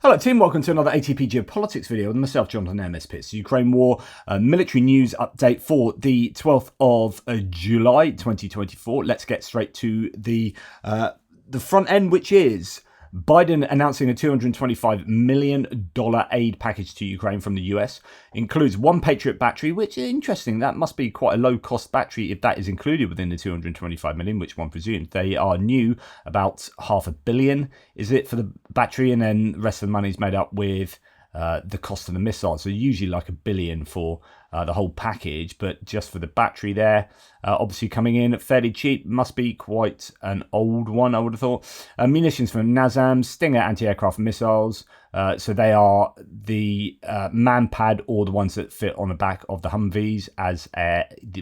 Hello team, welcome to another ATP Geopolitics video with myself, Jonathan MSP. Ukraine war military news update for the 12th of July 2024. Let's get straight to the front end, which is Biden announcing a $225 million aid package to Ukraine from the US. Includes one Patriot battery, which is interesting. That must be quite a low-cost battery if that is included within the $225 million, which one presumes. They are new, about $500 million, is it, for the battery? And then the rest of the money is made up with the cost of the missile. So usually like $1 billion for the whole package, but just for the battery there, obviously coming in fairly cheap. Must be quite an old one, I would have thought. Munitions from NASAMS, Stinger anti-aircraft missiles. So they are the man-pad, or the ones that fit on the back of the Humvees as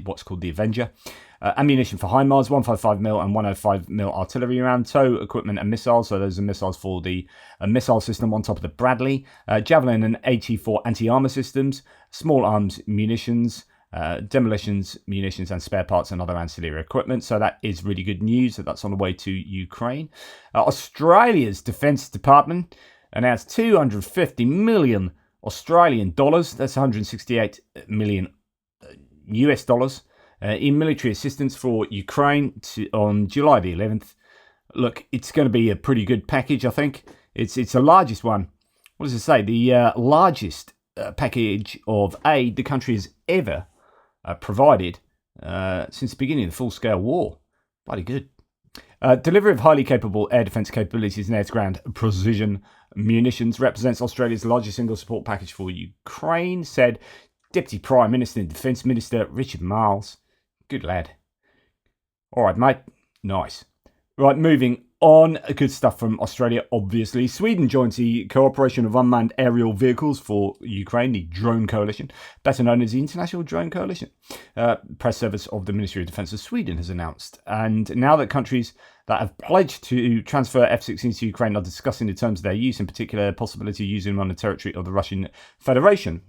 what's called the Avenger. Ammunition for HIMARS, 155mm and 105mm artillery round, tow equipment and missiles. So those are missiles for the missile system on top of the Bradley. Javelin and AT-4 anti-armor systems, small arms munitions, demolitions, munitions and spare parts and other ancillary equipment. So that is really good news that that's on the way to Ukraine. Australia's Defence Department announced 250 million Australian dollars. That's 168 million US dollars. In military assistance for Ukraine on July the 11th. Look, it's going to be a pretty good package, I think. It's the largest one. What does it say? The largest package of aid the country has ever provided since the beginning of the full-scale war. Bloody good. Delivery of highly capable air defence capabilities and air-to-ground precision munitions represents Australia's largest single support package for Ukraine, said Deputy Prime Minister and Defence Minister Richard Marles. Good lad. All right, mate. Nice. Right, moving on. Good stuff from Australia, obviously. Sweden joins the Cooperation of Unmanned Aerial Vehicles for Ukraine, the Drone Coalition, better known as the International Drone Coalition. Press service of the Ministry of Defence of Sweden has announced. And now that countries that have pledged to transfer F-16s to Ukraine are discussing the terms of their use, in particular the possibility of using them on the territory of the Russian Federation,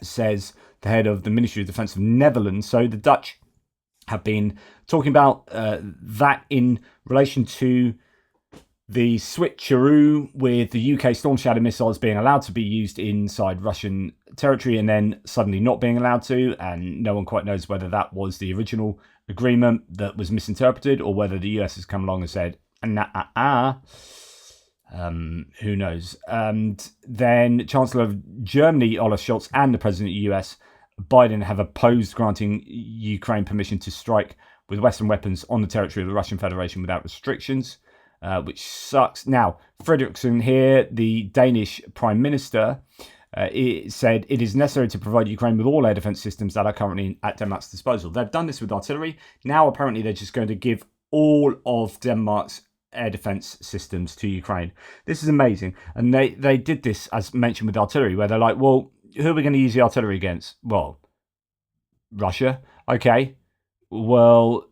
says the head of the Ministry of Defence of Netherlands. So the Dutch have been talking about that in relation to the switcheroo with the UK Storm Shadow missiles being allowed to be used inside Russian territory and then suddenly not being allowed to, and no one quite knows whether that was the original agreement that was misinterpreted or whether the US has come along and said, who knows. And then Chancellor of Germany, Olaf Scholz, and the President of the US, Biden, have opposed granting Ukraine permission to strike with Western weapons on the territory of the Russian Federation without restrictions, which sucks. Now, Frederiksen here, the Danish Prime Minister, said it is necessary to provide Ukraine with all air defense systems that are currently at Denmark's disposal. They've done this with artillery. Now, apparently, they're just going to give all of Denmark's air defense systems to Ukraine. This is amazing. And they did this, as mentioned, with artillery, where they're like, well, who are we going to use the artillery against? Well, Russia. Okay. Well,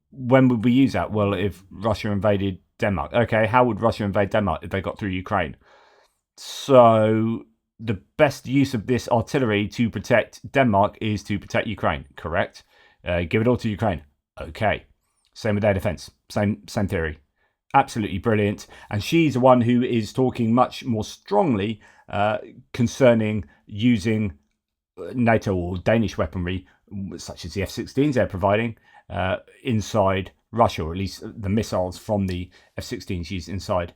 when would we use that? Well, if Russia invaded Denmark. Okay, how would Russia invade Denmark if they got through Ukraine? So the best use of this artillery to protect Denmark is to protect Ukraine, correct? Give it all to Ukraine. Okay. Same with air defense. Same theory. Absolutely brilliant. And she's the one who is talking much more strongly concerning using NATO or Danish weaponry, such as the F-16s they're providing, inside Russia, or at least the missiles from the F-16s used inside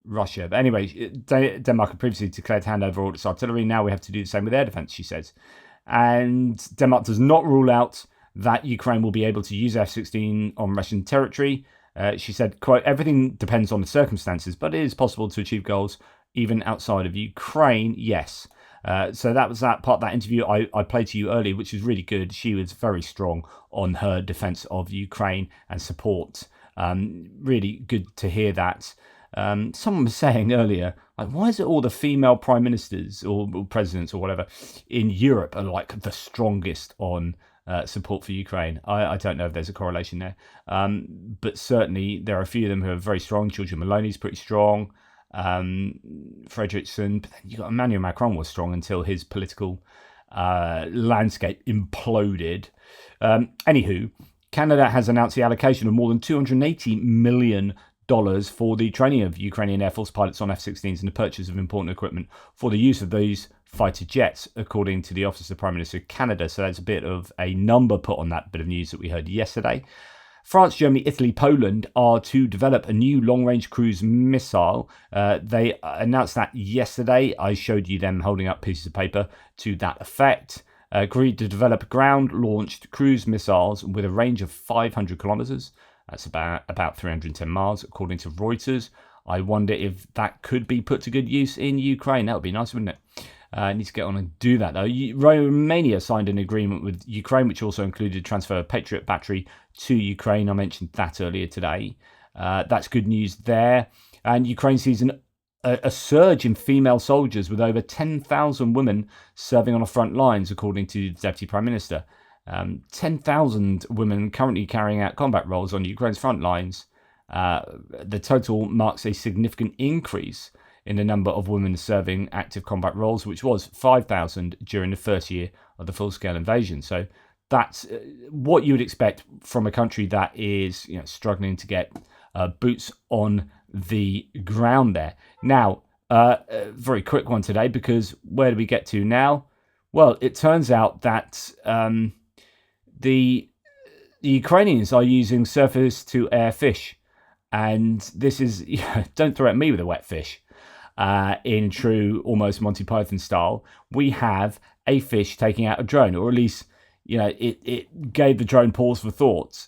Russia. But anyway, Denmark had previously declared to hand over all its artillery. Now we have to do the same with air defense, she says. And Denmark does not rule out that Ukraine will be able to use F-16 on Russian territory. She said, quote, everything depends on the circumstances, but it is possible to achieve goals even outside of Ukraine. Yes. So that was that part of that interview I played to you earlier, which was really good. She was very strong on her defense of Ukraine and support. Really good to hear that. Someone was saying earlier, like, why is it all the female prime ministers or presidents or whatever in Europe are like the strongest on support for Ukraine? I don't know if there's a correlation there. But certainly there are a few of them who are very strong. Giorgia Meloni's pretty strong. Frederiksen, but then you got Emmanuel Macron was strong until his political landscape imploded. Anywho, Canada has announced the allocation of more than $280 million for the training of Ukrainian Air Force pilots on F-16s and the purchase of important equipment for the use of these fighter jets, according to the Office of the Prime Minister of Canada. So that's a bit of a number put on that bit of news that we heard yesterday. France, Germany, Italy, Poland are to develop a new long-range cruise missile. They announced that yesterday. I showed you them holding up pieces of paper to that effect. Agreed to develop ground-launched cruise missiles with a range of 500 kilometers. That's about 310 miles, according to Reuters. I wonder if that could be put to good use in Ukraine. That would be nice, wouldn't it? Need to get on and do that, though. Romania signed an agreement with Ukraine, which also included transfer of Patriot battery to Ukraine. I mentioned that earlier today. That's good news there. And Ukraine sees a surge in female soldiers, with over 10,000 women serving on the front lines, according to the Deputy Prime Minister. 10,000 women currently carrying out combat roles on Ukraine's front lines. The total marks a significant increase in the number of women serving active combat roles, which was 5,000 during the first year of the full-scale invasion. So that's what you would expect from a country that is, struggling to get boots on the ground there. Now, very quick one today, because where do we get to now? Well, it turns out that the Ukrainians are using surface-to-air fish. And this is, don't throw at me with a wet fish. In true, almost Monty Python style, we have a fish taking out a drone, or at least, it gave the drone pause for thought.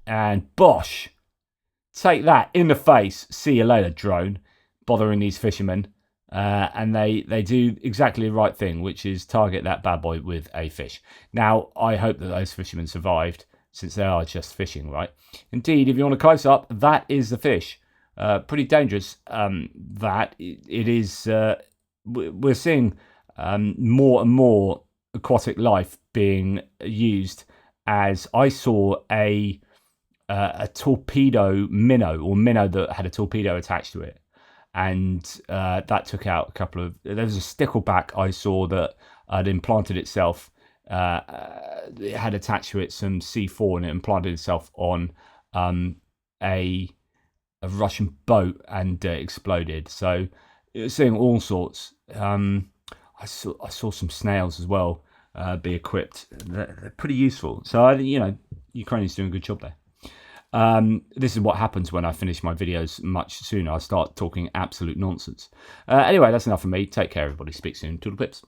And bosh, take that in the face. See you later, drone. Bothering these fishermen. And they do exactly the right thing, which is target that bad boy with a fish. Now, I hope that those fishermen survived, since they are just fishing, right? Indeed, if you want a close-up, that is the fish. Pretty dangerous, that. It is, we're seeing more and more aquatic life being used, as I saw a torpedo minnow that had a torpedo attached to it. And that took out a couple of... There was a stickleback I saw that had implanted itself. It had attached to it some C4, and it implanted itself on a Russian boat and exploded. So you're seeing all sorts. I saw some snails as well be equipped. They're pretty useful. So Ukraine's doing a good job there. This is what happens when I finish my videos much sooner. I start talking absolute nonsense. Anyway, that's enough from me. Take care, everybody. Speak soon. Toodle pips.